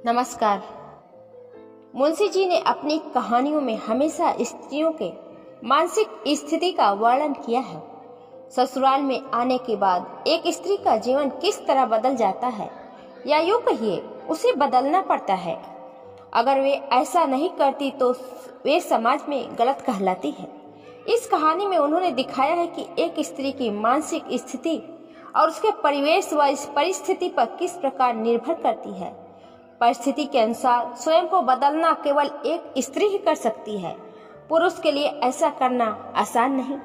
नमस्कार। मुंशी जी ने अपनी कहानियों में हमेशा स्त्रियों के मानसिक स्थिति का वर्णन किया है। ससुराल में आने के बाद एक स्त्री का जीवन किस तरह बदल जाता है, या यूं कहिए उसे बदलना पड़ता है। अगर वे ऐसा नहीं करती तो वे समाज में गलत कहलाती है। इस कहानी में उन्होंने दिखाया है कि एक स्त्री की मानसिक स्थिति और उसके परिवेश व इस परिस्थिति पर किस प्रकार निर्भर करती है। परिस्थिति के अनुसार स्वयं को बदलना केवल एक स्त्री ही कर सकती है। पुरुष के लिए ऐसा करना आसान नहीं।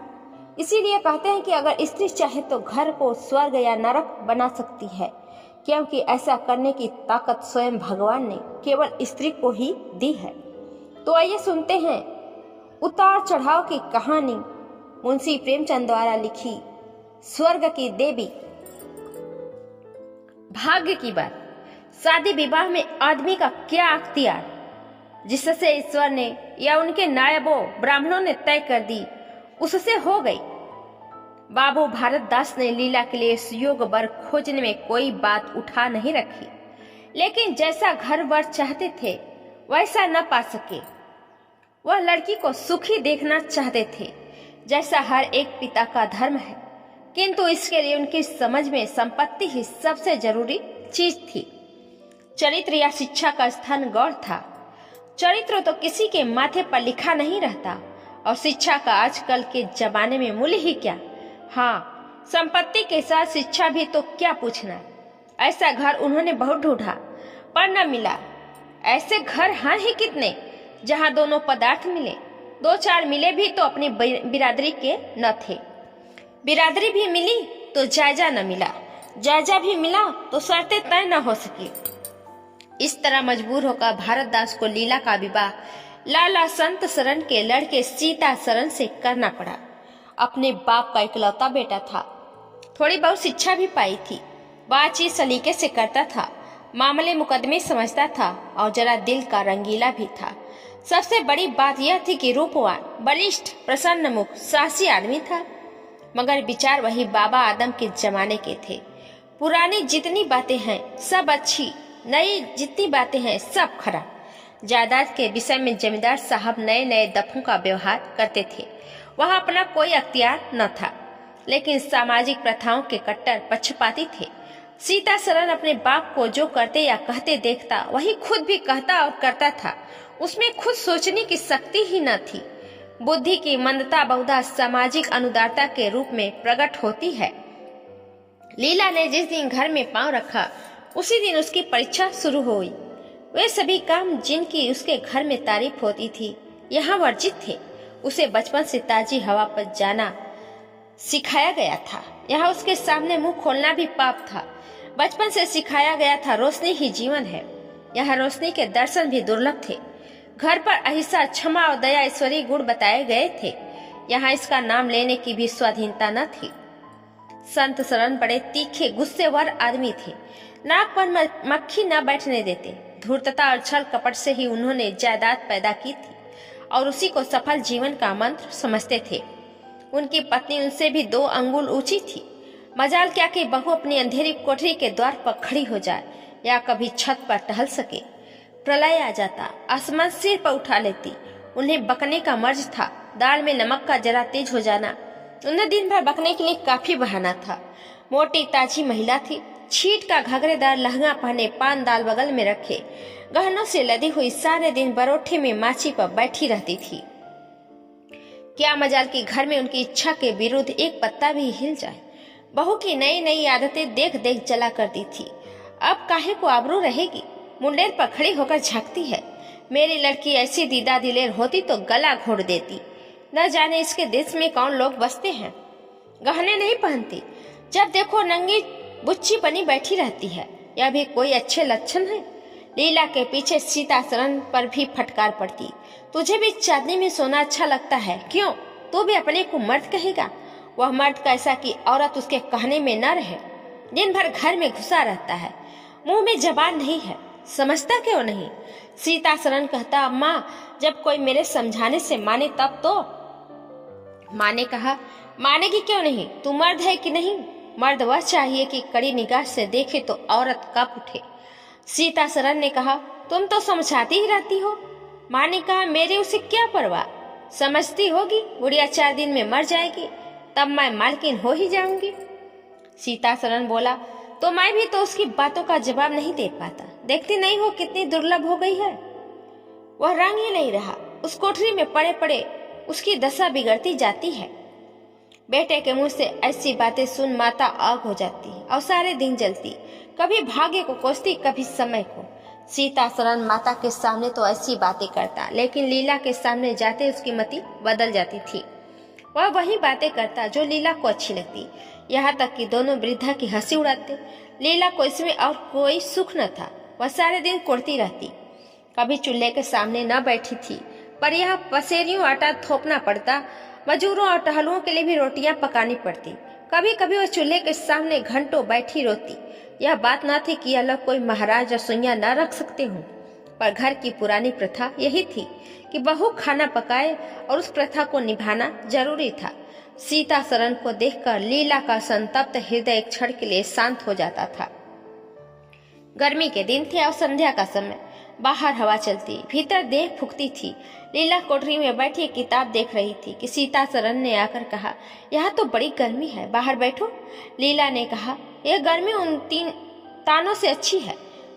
इसीलिए कहते हैं कि अगर स्त्री चाहे तो घर को स्वर्ग या नरक बना सकती है, क्योंकि ऐसा करने की ताकत स्वयं भगवान ने केवल स्त्री को ही दी है। तो आइए सुनते हैं उतार चढ़ाव की कहानी मुंशी प्रेमचंद द्वारा लिखी स्वर्ग की देवी। भाग्य की बात। शादी विवाह में आदमी का क्या अख्तियार, जिससे ईश्वर ने या उनके नायबों ब्राह्मणों ने तय कर दी, उससे हो गई। बाबू भारत दास ने लीला के लिए सुयोग वर खोजने में कोई बात उठा नहीं रखी, लेकिन जैसा घर वर चाहते थे वैसा न पा सके। वह लड़की को सुखी देखना चाहते थे, जैसा हर एक पिता का धर्म है, किंतु इसके लिए उनकी समझ में संपत्ति ही सबसे जरूरी चीज थी। चरित्र या शिक्षा का स्थान गौर था। चरित्र तो किसी के माथे पर लिखा नहीं रहता, और शिक्षा का आजकल के जमाने में मूल्य ही क्या। हाँ, संपत्ति के साथ शिक्षा भी तो क्या पूछना। ऐसा घर उन्होंने बहुत ढूंढा पर न मिला। ऐसे घर हैं ही कितने जहाँ दोनों पदार्थ मिले। दो चार मिले भी तो अपनी बिरादरी के न थे। बिरादरी भी मिली तो जायजा न मिला, जायजा भी मिला तो शर्तें तय न हो सकी। इस तरह मजबूर होकर भारत दास को लीला का विवाह लाला संत शरण के लड़के सीता शरण से करना पड़ा। अपने बाप का इकलौता बेटा था। थोड़ी बहुत शिक्षा भी पाई थी। बातचीत सलीके से करता था, मामले मुकदमे समझता था, और जरा दिल का रंगीला भी था। सबसे बड़ी बात यह थी कि रूपवान, बलिष्ठ, प्रसन्न मुख, साहसी आदमी था। मगर विचार वही बाबा आदम के जमाने के थे। पुरानी जितनी बातें हैं सब अच्छी, नई जितनी बातें हैं सब खराब। जायदाद के विषय में जमींदार साहब नए नए दफों का व्यवहार करते थे। वहाँ अपना कोई अख्तियार न था, लेकिन सामाजिक प्रथाओं के कट्टर पक्षपाती थे। सीता शरण अपने बाप को जो करते या कहते देखता वही खुद भी कहता और करता था। उसमें खुद सोचने की शक्ति ही न थी। बुद्धि की मंदता बहुधा सामाजिक अनुदारता के रूप में प्रकट होती है। लीला ने जिस दिन घर में पांव रखा उसी दिन उसकी परीक्षा शुरू हुई। वे सभी काम जिनकी उसके घर में तारीफ होती थी यहाँ वर्जित थे। उसे बचपन से ताजी हवा पर जाना सिखाया गया था। यहाँ उसके सामने मुंह खोलना भी पाप था। बचपन से सिखाया गया था रोशनी ही जीवन है। यहाँ रोशनी के दर्शन भी दुर्लभ थे। घर पर अहिंसा, क्षमा और दया ईश्वरीय गुण बताए गए थे। यहाँ इसका नाम लेने की भी स्वाधीनता न थी। संत शरण बड़े तीखे गुस्सेवर आदमी थे। नाक पर मक्खी न बैठने देते। धूर्तता और छल कपट से ही उन्होंने जायदाद पैदा की थी और उसी को सफल जीवन का मंत्र समझते थे। उनकी पत्नी उनसे भी 2 अंगुल ऊंची थी। मजाल क्या कि बहू अपनी अंधेरी कोठरी के द्वार पर खड़ी हो जाए या कभी छत पर टहल सके। प्रलय आ जाता, आसमान सिर पर उठा लेती। उन्हें बकने का मर्ज था। दाल में नमक का जरा तेज हो जाना उन्हें दिन भर बकने के लिए काफी बहाना था। मोटी ताजी महिला थी। छीट का घघरेदार लहंगा पहने, पान दाल बगल में रखे, गहनों से लदी हुई सारे दिन बरोठे में माची पर बैठी रहती थी। क्या मजाल की घर में उनकी इच्छा के विरुद्ध एक पत्ता भी हिल जाए। बहू की नई नई आदतें देख देख चला करती थी। अब काहे को आबरू रहेगी। मुंडेर पर खड़ी होकर झांकती है। मेरी लड़की ऐसी दीदा दिलेर होती तो गला घोट देती। न जाने इसके देश में कौन लोग बसते हैं। गहने नहीं पहनती, जब देखो नंगी बुच्ची बनी बैठी रहती है। यह भी कोई अच्छे लक्षण है। लीला के पीछे सीता शरण पर भी फटकार पड़ती। तुझे भी चांदनी में सोना अच्छा लगता है, क्यों? तू भी अपने को मर्द कहेगा। वह मर्द कैसा कि औरत उसके कहने में न रहे। दिन भर घर में घुसा रहता है, मुंह में जबान नहीं है। समझता क्यों नहीं? सीता शरण कहता, अम्मा जब कोई मेरे समझाने से माने तब तो। माँ ने कहा, मानेगी क्यों नहीं? तू मर्द है कि नहीं? मर्द वह चाहिए कि कड़ी निगाह से देखे तो औरत कब उठे। सीता सरन ने कहा, तुम तो समझाती ही रहती हो। माँ ने कहा, मेरी उसे क्या परवाह, समझती होगी बुढ़िया 4 दिन में मर जाएगी, तब मैं मालकिन हो ही जाऊंगी। सीता सरन बोला, तो मैं भी तो उसकी बातों का जवाब नहीं दे पाता, देखती नहीं हो कितनी दुर्लभ हो गई है। वह रंग ही नहीं रहा, उस कोठरी में पड़े पड़े उसकी दशा बिगड़ती जाती है। बेटे के मुंह से ऐसी बातें सुन माता आग हो जाती और सारे दिन जलती, कभी भाग्य को कोसती, कभी समय को। सीता सरन माता के सामने तो ऐसी बातें करता, लेकिन लीला के सामने जाते उसकी मति बदल जाती थी। वह वही बातें करता जो लीला को अच्छी लगती, यहाँ तक कि दोनों वृद्धा की हंसी उड़ाते। लीला को इसमें और कोई सुख न था, वह सारे दिन कुड़ती रहती। कभी चूल्हे के सामने न बैठी थी, पर यह पसेरियों आटा थोपना पड़ता, मजूरों और टहलुओं के लिए भी रोटियां पकानी पड़ती। कभी कभी वह चूल्हे के सामने घंटों बैठी रोती। यह बात न थी कि यह लोग कोई महाराज रसोइया न रख सकते हों, पर घर की पुरानी प्रथा यही थी कि बहू खाना पकाए और उस प्रथा को निभाना जरूरी था। सीता सरन को देखकर लीला का संतप्त हृदय एक क्षण के लिए शांत हो जाता था। गर्मी के दिन थे और संध्या का समय, बाहर हवा चलती, भीतर देह फूकती थी। लीला कोठरी में बैठी किताब देख रही थी कि सीता सरन ने आकर कहा, यहाँ तो बड़ी गर्मी है, बाहर बैठो। लीला ने कहा, यह गर्मी उन 3 तानों से अच्छी है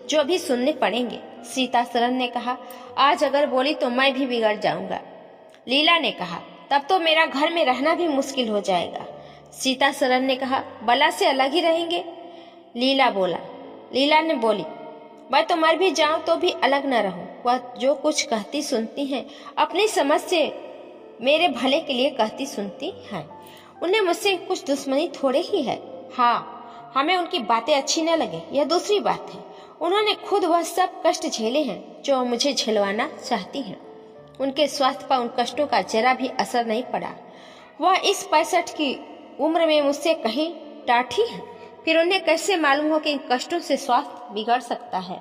जो भी सुनने पड़ेंगे। सीता सरन ने कहा, आज अगर बोली तो मैं भी बिगड़ जाऊंगा। लीला ने कहा, तब तो मेरा घर में रहना भी मुश्किल हो जाएगा। सीता सरन ने कहा, बला से अलग ही रहेंगे। लीला ने बोली, मैं तो मर भी जाऊं तो भी अलग न रहूं। वह जो कुछ कहती सुनती हैं, अपनी समझ से मेरे भले के लिए कहती सुनती हैं। उन्हें मुझसे कुछ दुश्मनी थोड़े ही है। हाँ, हमें उनकी बातें अच्छी न लगे, यह दूसरी बात है। उन्होंने खुद वह सब कष्ट झेले हैं जो मुझे झेलवाना चाहती हैं। उनके स्वास्थ्य पर उन कष्टों का जरा भी असर नहीं पड़ा। वह इस 65 की उम्र में मुझसे कहीं टाठी है, फिर उन्हें कैसे मालूम हो कि इन कष्टों से स्वास्थ्य बिगड़ सकता है।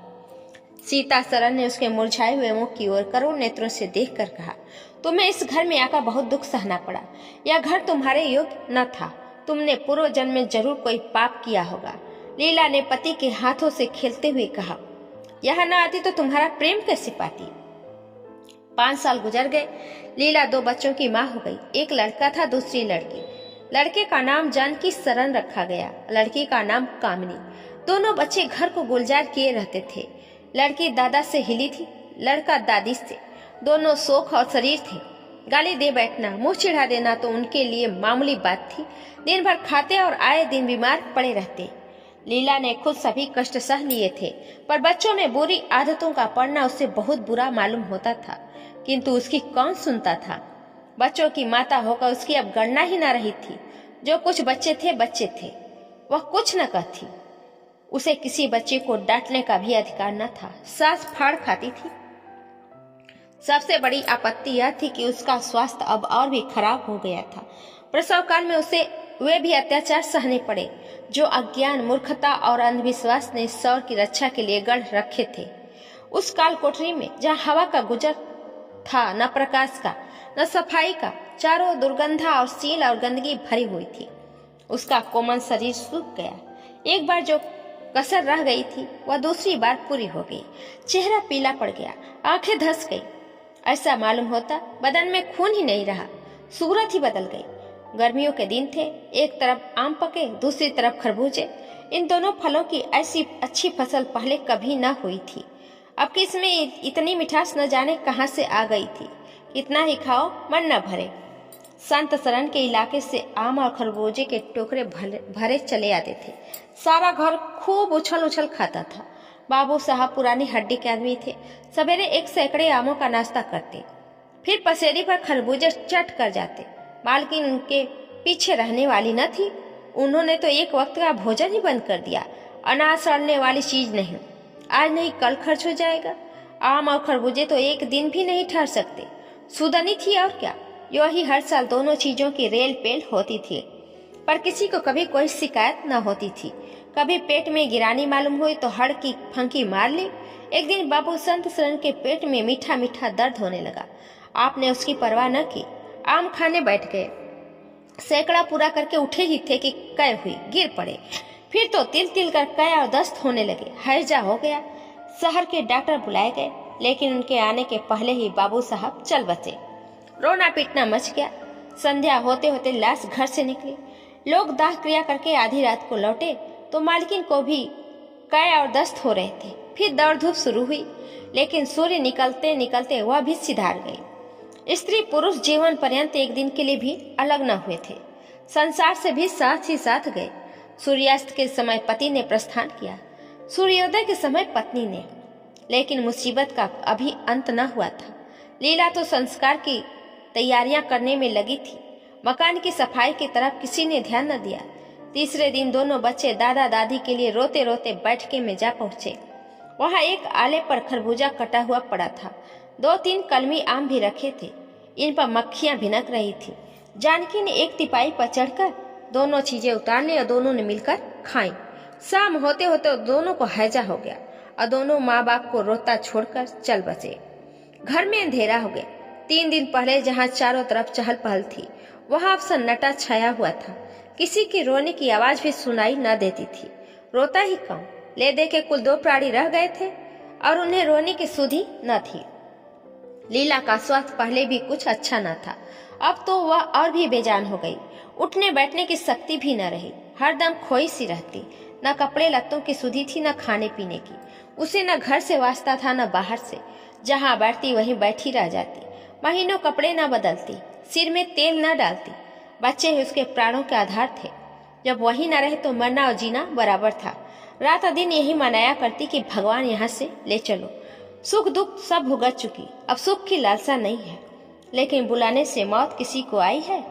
सीता सरन ने उसके मुरझाए हुए मुंह की ओर करुण नेत्रों से देखकर कहा, तुम्हें इस घर में आकर बहुत दुख सहना पड़ा। यह घर तुम्हारे योग्य न था, तुमने पूर्व जन्म में जरूर कोई पाप किया होगा। लीला ने पति के हाथों से खेलते हुए कहा, यहाँ न आती तो तुम्हारा प्रेम कैसे पाती। 5 साल गुजर गए। लीला 2 बच्चों की माँ हो गई। एक लड़का था, दूसरी लड़की। लड़के का नाम जानकी सरन रखा गया, लड़की का नाम कामिनी। दोनों बच्चे घर को गुलजार किए रहते थे। लड़की दादा से हिली थी, लड़का दादी से। दोनों शौक और शरीर थे। गाली दे बैठना, मुंह चिढ़ा देना तो उनके लिए मामूली बात थी। दिन भर खाते और आए दिन बीमार पड़े रहते। लीला ने खुद सभी कष्ट सह लिए थे, पर बच्चों में बुरी आदतों का पड़ना उसे बहुत बुरा मालूम होता था, किंतु उसकी कौन सुनता था। बच्चों की माता होकर उसकी अब गणना ही न रही थी। जो कुछ बच्चे थे, वह कुछ न कहती। उसे किसी बच्चे को डांटने का भी अधिकार न था। सांस फाड़ खाती थी। सबसे बड़ी आपत्ति यह थी कि उसका स्वास्थ्य अब और भी खराब हो गया था। प्रसव काल में उसे वे भी अत्याचार सहने पड़े जो अज्ञान, मूर्खता और अंधविश्वास ने सौर की रक्षा के लिए गढ़ रखे थे। उस काल कोठरी में जहाँ हवा का गुजर था, न प्रकाश का न सफाई का, चारों दुर्गंधा और सील और गंदगी भरी हुई थी। उसका कोमल शरीर सूख गया। एक बार जो कसर रह गई थी वह दूसरी बार पूरी हो गई। चेहरा पीला पड़ गया, आंखें धंस गई। ऐसा मालूम होता बदन में खून ही नहीं रहा, सूरत ही बदल गई। गर्मियों के दिन थे, एक तरफ आम पके, दूसरी तरफ खरबूजे। इन दोनों फलों की ऐसी अच्छी फसल पहले कभी न हुई थी। अब कि इसमें इतनी मिठास न जाने कहां से आ गई थी। कितना ही खाओ मन न भरे। संत सरन के इलाके से आम और खरबूजे के टोकरे भरे चले आते थे। सारा घर खूब उछल उछल खाता था। बाबू साहब पुरानी हड्डी के आदमी थे। सवेरे 1 सैकड़े आमों का नाश्ता करते, फिर पसेरी पर खरबूजे चट कर जाते। मालकिन उनके पीछे रहने वाली न थी। उन्होंने तो एक वक्त का भोजन ही बंद कर दिया। अनाज सड़ने वाली चीज नहीं, आज नहीं कल खर्च हो जाएगा। आम और खरबूजे तो एक दिन भी नहीं ठहर सकते। सुदनी थी और क्या। यो ही हर साल दोनों चीजों की रेल पेल होती थी, पर किसी को कभी कोई शिकायत न होती थी। कभी पेट में गिरानी मालूम हुई तो हड़ की फंकी मार ली। एक दिन बाबू संत सरन के पेट में मीठा मीठा दर्द होने लगा। आपने उसकी परवाह न की, आम खाने बैठ गए। सैकड़ा पूरा करके उठे ही थे कि कै हुई, गिर पड़े। फिर तो तिल तिल कर कै और दस्त होने लगे। हैजा हो गया। शहर के डॉक्टर बुलाए गए, लेकिन उनके आने के पहले ही बाबू साहब चल बसे। रोना पीटना मच गया। संध्या होते होते लाश घर से निकली। लोग दाह क्रिया करके आधी रात को लौटे तो मालकिन को भी कै और दस्त हो रहे थे। फिर दौड़ धूप शुरू हुई, लेकिन सूर्य निकलते निकलते वह भी सिधार गई। स्त्री पुरुष जीवन पर्यंत एक दिन के लिए भी अलग न हुए थे, संसार से भी साथ ही साथ गए। सूर्यास्त के समय पति ने प्रस्थान किया, सूर्योदय के समय पत्नी ने। लेकिन मुसीबत का अभी अंत न हुआ था। लीला तो संस्कार की तैयारियां करने में लगी थी। मकान की सफाई की तरफ किसी ने ध्यान न दिया। तीसरे दिन दोनों बच्चे दादा दादी के लिए रोते रोते बैठके में जा पहुंचे। वहां एक आले पर खरबूजा कटा हुआ पड़ा था। 2-3 कलमी आम भी रखे थे। इन पर मक्खियां भिनक रही थी। जानकी ने एक तिपाई पर चढ़कर दोनों चीजें उतार ली और दोनों ने मिलकर खाई। शाम होते होते दोनों को हैजा हो गया और दोनों माँ बाप को रोता छोड़कर चल बसे। घर में अंधेरा हो गया। 3 दिन पहले जहाँ चारों तरफ चहल पहल थी, वहां अब सन्नाटा छाया हुआ था। किसी की रोने की आवाज भी सुनाई न देती थी। रोता ही कम, ले दे के कुल 2 प्राणी रह गए थे और उन्हें रोने की सुधि न थी। लीला का स्वास्थ्य पहले भी कुछ अच्छा न था, अब तो वह और भी बेजान हो गई। उठने बैठने की शक्ति भी न रही, हरदम खोई सी रहती। न कपड़े लत्तों की सुधि थी, न खाने पीने की। उसे न घर से वास्ता था, न बाहर से। जहाँ बैठती वहीं बैठी रह जाती। महीनों कपड़े न बदलती, सिर में तेल न डालती। बच्चे ही उसके प्राणों के आधार थे। जब वही न रहे तो मरना और जीना बराबर था। रात दिन यही मनाया करती कि भगवान यहाँ से ले चलो। सुख दुख सब भुगत चुकी, अब सुख की लालसा नहीं है। लेकिन बुलाने से मौत किसी को आई है।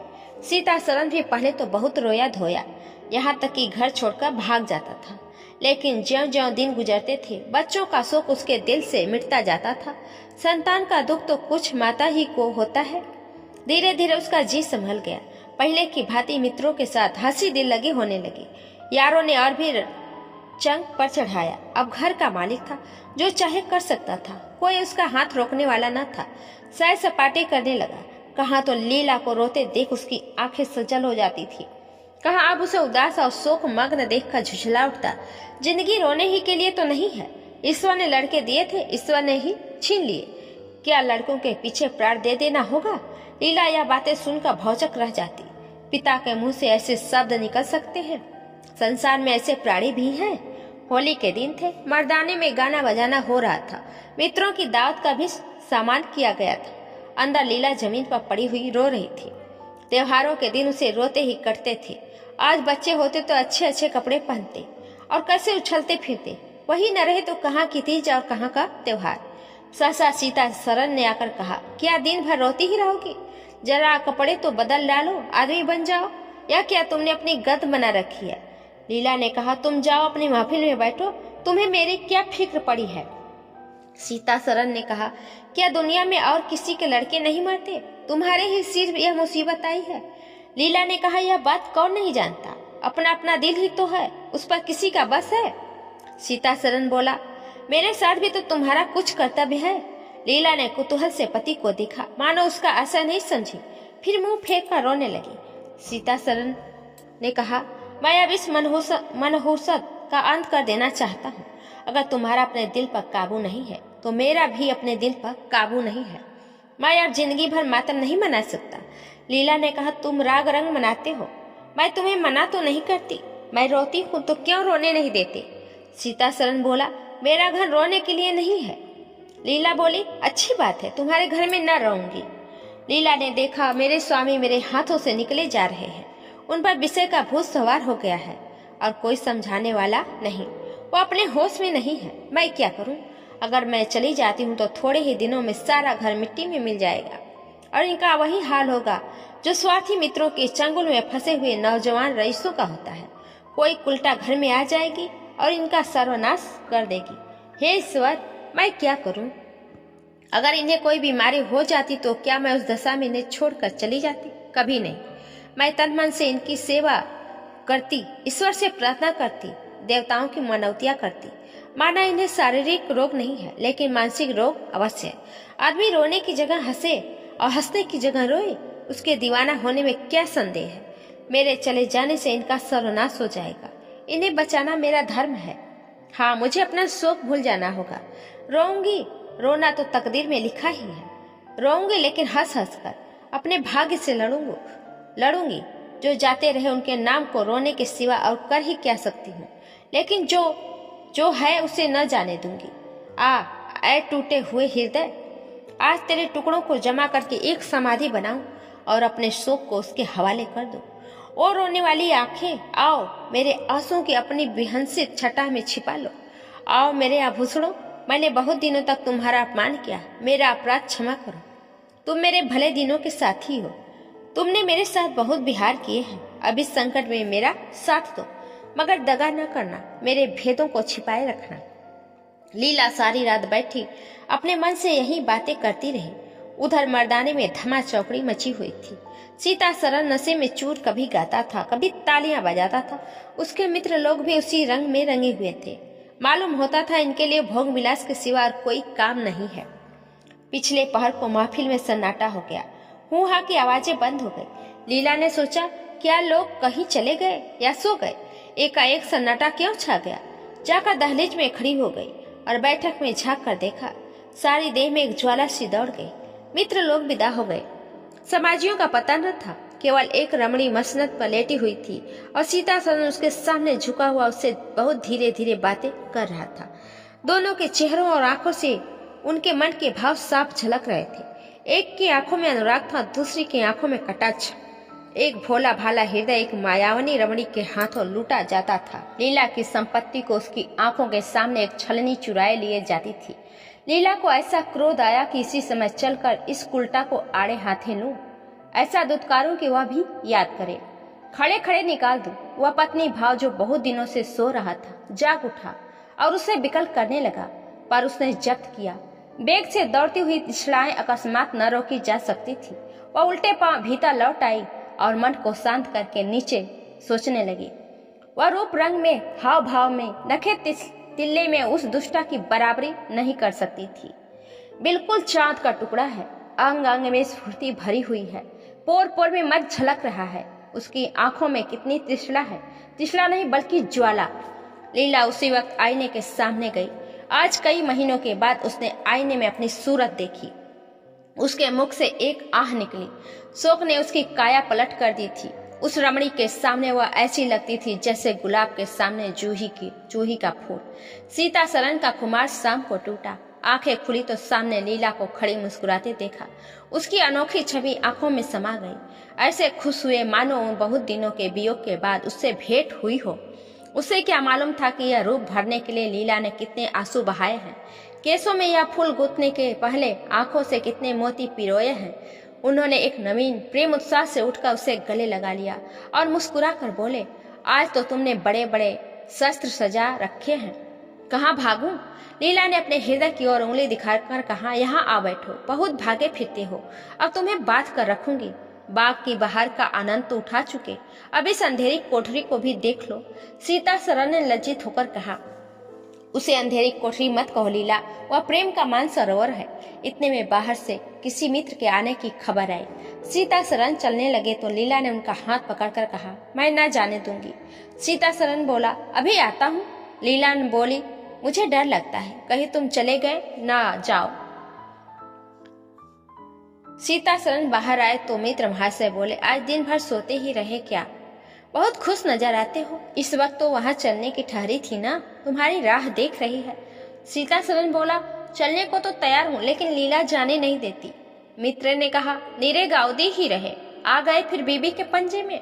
सीता सरन भी पहले तो बहुत रोया धोया, यहाँ तक कि घर छोड़कर भाग जाता था। लेकिन ज्यों-ज्यों दिन गुजरते थे, बच्चों का शोक उसके दिल से मिटता जाता था। संतान का दुख तो कुछ माता ही को होता है। धीरे धीरे उसका जी संभल गया। पहले की भांति मित्रों के साथ हंसी दिल लगी होने लगी। यारों ने और भी चंग पर चढ़ाया। अब घर का मालिक था, जो चाहे कर सकता था। कोई उसका हाथ रोकने वाला न था। सैर सपाटे करने लगा। कहाँ तो लीला को रोते देख उसकी आंखें सजल हो जाती थी, कहाँ अब उसे उदास और शोक मग्न देखकर झुझला उठता। जिंदगी रोने ही के लिए तो नहीं है। ईश्वर ने लड़के दिए थे, ईश्वर ने ही छीन लिए। क्या लड़कों के पीछे प्राण दे देना होगा? लीला यह बातें सुनकर भौचक रह जाती। पिता के मुंह से ऐसे शब्द निकल सकते हैं? संसार में ऐसे प्राणी भी हैं? होली के दिन थे, मर्दाने में गाना बजाना हो रहा था। मित्रों की दावत का भी सामान किया गया था। अंदर लीला जमीन पर पड़ी हुई रो रही थी। त्योहारों के दिन उसे रोते ही कटते थे। आज बच्चे होते तो अच्छे अच्छे कपड़े पहनते और कैसे उछलते फिरते। वही न रहे तो कहाँ की तीज और कहाँ का त्योहार। सहसा सीता सरन ने आकर कहा, क्या दिन भर रोती ही रहोगी? जरा कपड़े तो बदल डालो, आदमी बन जाओ। या क्या तुमने अपनी गत बना रखी है? लीला ने कहा, तुम जाओ अपनी महफिल में बैठो, तुम्हें मेरी क्या फिक्र पड़ी है? सीता सरन ने कहा, क्या दुनिया में और किसी के लड़के नहीं मरते? तुम्हारे ही सिर यह मुसीबत आई है। लीला ने कहा, यह बात कौन नहीं जानता? अपना अपना दिल ही तो है, उस पर किसी का बस है? सीता सरन बोला, मेरे साथ भी तो तुम्हारा कुछ कर्तव्य है। लीला ने कुतूहल से पति को देखा, मानो उसका असर नहीं समझी। फिर मुंह फेंक कर रोने लगी। सीता सरन ने कहा, मैं अब इस मनहूसत का अंत कर देना चाहता हूँ। अगर तुम्हारा अपने दिल पर काबू नहीं है तो मेरा भी अपने दिल पर काबू नहीं है। मैं अब जिंदगी भर मातम नहीं मना सकता। लीला ने कहा, तुम राग रंग मनाते हो, मैं तुम्हें मना तो नहीं करती। मैं रोती हूँ तो क्यों रोने नहीं देते? सीता सरन बोला, मेरा घर रोने के लिए नहीं है। लीला बोली, अच्छी बात है, तुम्हारे घर में न रहूंगी। लीला ने देखा, मेरे स्वामी मेरे हाथों से निकले जा रहे हैं। उन पर विषय का भूत सवार हो गया है और कोई समझाने वाला नहीं। वो अपने होश में नहीं है। मैं क्या करूं? अगर मैं चली जाती हूं तो थोड़े ही दिनों में सारा घर मिट्टी में मिल जाएगा और इनका वही हाल होगा जो स्वार्थी मित्रों के चंगुल में फंसे हुए नौजवान रईसों का होता है। कोई उल्टा घर में आ जाएगी और इनका सर्वनाश कर देगी। हे ईश्वर, मैं क्या करूं? अगर इन्हें कोई बीमारी हो जाती तो क्या मैं उस दशा में इन्हें छोड़कर चली जाती? कभी नहीं। मैं तन मन से इनकी सेवा करती, ईश्वर से प्रार्थना करती, देवताओं की मनौतियां करती। माना इन्हें शारीरिक रोग नहीं है, लेकिन मानसिक रोग अवश्य है। आदमी रोने की जगह हंसे और हंसने की जगह रोए, उसके दीवाना होने में क्या संदेह है? मेरे चले जाने से इनका सर्वनाश हो जाएगा। इन्हें बचाना मेरा धर्म है। हाँ, मुझे अपना शोक भूल जाना होगा। रोऊंगी, रोना तो तकदीर में लिखा ही है। रोऊंगी लेकिन हंस हंस कर, अपने भाग्य से लड़ूंगी। जो जाते रहे उनके नाम को रोने के सिवा और कर ही क्या सकती हूँ। लेकिन जो है उसे न जाने दूंगी। ऐ टूटे हुए हृदय, आज तेरे टुकड़ों को जमा करके एक समाधि बनाऊं और अपने शोक को उसके हवाले कर दूं। ओ रोने वाली आंखें, आओ मेरे आंसुओं की अपनी विहंसित छटा में छिपा लो। आओ मेरे आभूषणों, मैंने बहुत दिनों तक तुम्हारा अपमान किया, मेरा अपराध क्षमा करो। तुम मेरे भले दिनों के साथी हो, तुमने मेरे साथ बहुत विहार किए हैं। अब इस संकट में मेरा साथ दो, मगर दगा न करना, मेरे भेदों को छिपाए रखना। लीला सारी रात बैठी अपने मन से यही बातें करती रही। उधर मर्दाने में धमा चौकड़ी मची हुई थी। सीता सरन नशे में चूर कभी गाता था, कभी तालियां बजाता था। उसके मित्र लोग भी उसी रंग में रंगे हुए थे। मालूम होता था इनके लिए भोग विलास के सिवा और कोई काम नहीं है। पिछले पहर को महफिल में सन्नाटा हो गया। हूँ हा की आवाजें बंद हो गई। लीला ने सोचा, क्या लोग कहीं चले गए या सो गए। एकाएक सन्नाटा क्यों छा गया। जाकर दहलीज में खड़ी हो गई और बैठक में झांक कर देखा। सारी देह में एक ज्वाला सी दौड़ गई। मित्र लोग विदा हो गए। समाजियों का पता न था। केवल एक रमणी मसनद पर लेटी हुई थी और सीता सरन उसके सामने झुका हुआ उससे बहुत धीरे धीरे बातें कर रहा था। दोनों के चेहरों और आंखों से उनके मन के भाव साफ झलक रहे थे। एक की आंखों में अनुराग था, दूसरी की आंखों में कटाक्ष। एक भोला भाला हृदय एक मायावनी रमणी के हाथों लूटा जाता था। लीला की संपत्ति को उसकी आंखों के सामने एक छलनी चुराए लिए जाती थी। लीला को ऐसा क्रोध आया कि इसी समय चलकर इस उल्टा को आड़े हाथे लूं, ऐसा दुत्कारूं कि वह भी याद करे, खड़े खड़े निकाल दूं। वह पत्नी भाव जो बहुत दिनों से सो रहा था जाग उठा और उसे विकल करने लगा, पर उसने जब्त किया। बेग से दौड़ती हुई तिसड़ाएं अकस्मात न रोकी जा सकती थी। वह उल्टे पांव भीतर लौट आई और मन को शांत करके नीचे सोचने लगी। वह रूप रंग में, हाव भाव में, नखे तिल्ले में उस दुष्टा की बराबरी नहीं कर सकती थी। बिल्कुल चांद का टुकड़ा है। अंग अंग में स्फूर्ति भरी हुई है। पोर पोर में मत झलक रहा है। उसकी आंखों में कितनी तृष्णा है, तृष्णा नहीं बल्कि ज्वाला। लीला उसी वक्त आईने के सामने गई। आज कई महीनों के बाद उसने आईने में अपनी सूरत देखी। उसके मुख से एक आह निकली। शोक ने उसकी काया पलट कर दी थी। उस रमणी के सामने वह ऐसी लगती थी जैसे गुलाब के सामने जूही का फूल। सीता सरन का खुमार शाम को टूटा। आंखें खुली तो सामने लीला को खड़ी मुस्कुराते देखा। उसकी अनोखी छवि आंखों में समा गई। ऐसे खुश हुए मानो बहुत दिनों के वियोग के बाद उससे भेंट हुई हो। उसे क्या मालूम था कि यह रूप भरने के लिए लीला ने कितने आंसू बहाए हैं। केसों में यह फूल गूंथने के पहले आंखों से कितने मोती पिरोए हैं। उन्होंने एक नवीन प्रेम उत्साह से उठकर उसे गले लगा लिया और मुस्कुरा कर बोले, आज तो तुमने बड़े बड़े शस्त्र सजा रखे हैं, कहाँ भागूं। लीला ने अपने हृदय की ओर उंगली दिखाकर कहा, यहाँ आ बैठो, बहुत भागे फिरते हो, अब तुम्हें बात कर रखूंगी। बाग की बहार का आनंद तो उठा चुके, अब इस अंधेरी कोठरी को भी देख लो। सीता सरन ने लज्जित होकर कहा, उसे अंधेरी कोठरी मत कहो लीला, वह प्रेम का मानसरोवर है। इतने में बाहर से किसी मित्र के आने की खबर आई। सीता सरन चलने लगे तो लीला ने उनका हाथ पकड़कर कहा, मैं न जाने दूंगी। सीता सरन बोला, अभी आता हूँ। लीला ने बोली, मुझे डर लगता है, कहीं तुम चले गए ना जाओ। सीता सरन बाहर आए तो मित्र महाशय बोले, आज दिन भर सोते ही रहे क्या? बहुत खुश नजर आते हो। इस वक्त तो वहाँ चलने की ठहरी थी ना, तुम्हारी राह देख रही है। सीता सरन बोला, चलने को तो तैयार हूँ, लेकिन लीला जाने नहीं देती। मित्र ने कहा, नीरे गाउदी ही रहे, आ गए फिर बीबी के पंजे में,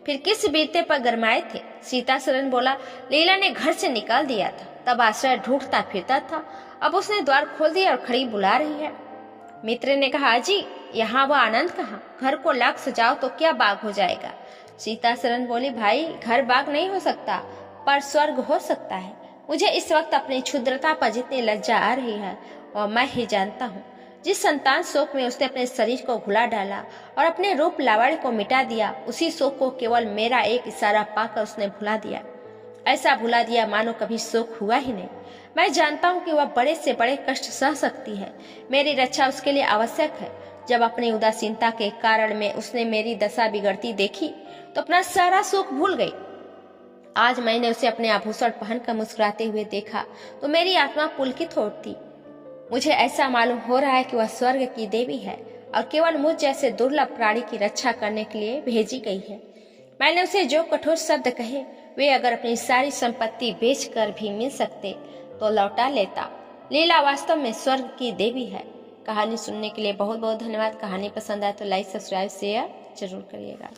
फिर किस बीते पर गरमाए थे। सीता सरन बोला, लीला ने घर से निकाल दिया था, तब आश्रय ढूंढता फिरता था, अब उसने द्वार खोल दिया और खड़ी बुला रही है। मित्र ने कहा, जी यहाँ वह आनंद कहाँ, घर को लाख सजाओ तो क्या बाग हो जाएगा। सीता सरन बोली, भाई घर बाग नहीं हो सकता, पर स्वर्ग हो सकता है। मुझे इस वक्त अपनी क्षुद्रता पर जितनी लज्जा आ रही है और मैं ही जानता हूँ। जिस संतान शोक में उसने अपने शरीर को भुला डाला और अपने रूप लावण्य को मिटा दिया, उसी शोक को केवल मेरा एक इशारा पाकर उसने भुला दिया। ऐसा भुला दिया मानो कभी शोक हुआ ही नहीं। मैं जानता हूँ कि वह बड़े से बड़े कष्ट सह सकती है, मेरी रक्षा उसके लिए आवश्यक है। जब अपनी उदासीनता के कारण में उसने मेरी दशा बिगड़ती देखी तो अपना सारा सुख भूल गई आज मैंने उसे अपने आभूषण पहनकर मुस्कुराते हुए देखा तो मेरी आत्मा पुलकित हो उठती। मुझे ऐसा मालूम हो रहा है कि वह स्वर्ग की देवी है और केवल मुझ जैसे दुर्लभ प्राणी की रक्षा करने के लिए भेजी गई है। मैंने उसे जो कठोर शब्द कहे वे अगर अपनी सारी संपत्ति बेचकर भी मिल सकते तो लौटा लेता। लीला वास्तव में स्वर्ग की देवी है। कहानी सुनने के लिए बहुत बहुत धन्यवाद। कहानी पसंद आए तो लाइक, सब्सक्राइब, शेयर जरूर करिएगा।